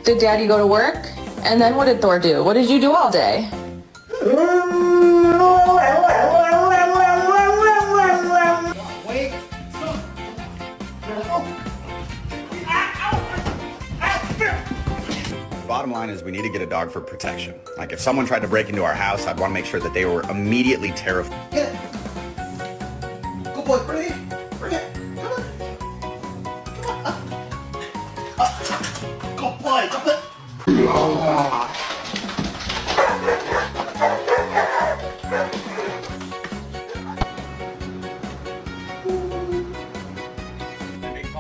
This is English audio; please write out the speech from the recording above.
Did Daddy go to work? And then what did Thor do? What did you do all day? Wait. Bottom line is we need to get a dog for protection. Like if someone tried to break into our house, I'd want to make sure that they were immediately terrified. Get it. Good boy, bring it. Bring it. Come on. Come on. Good boy, jump it.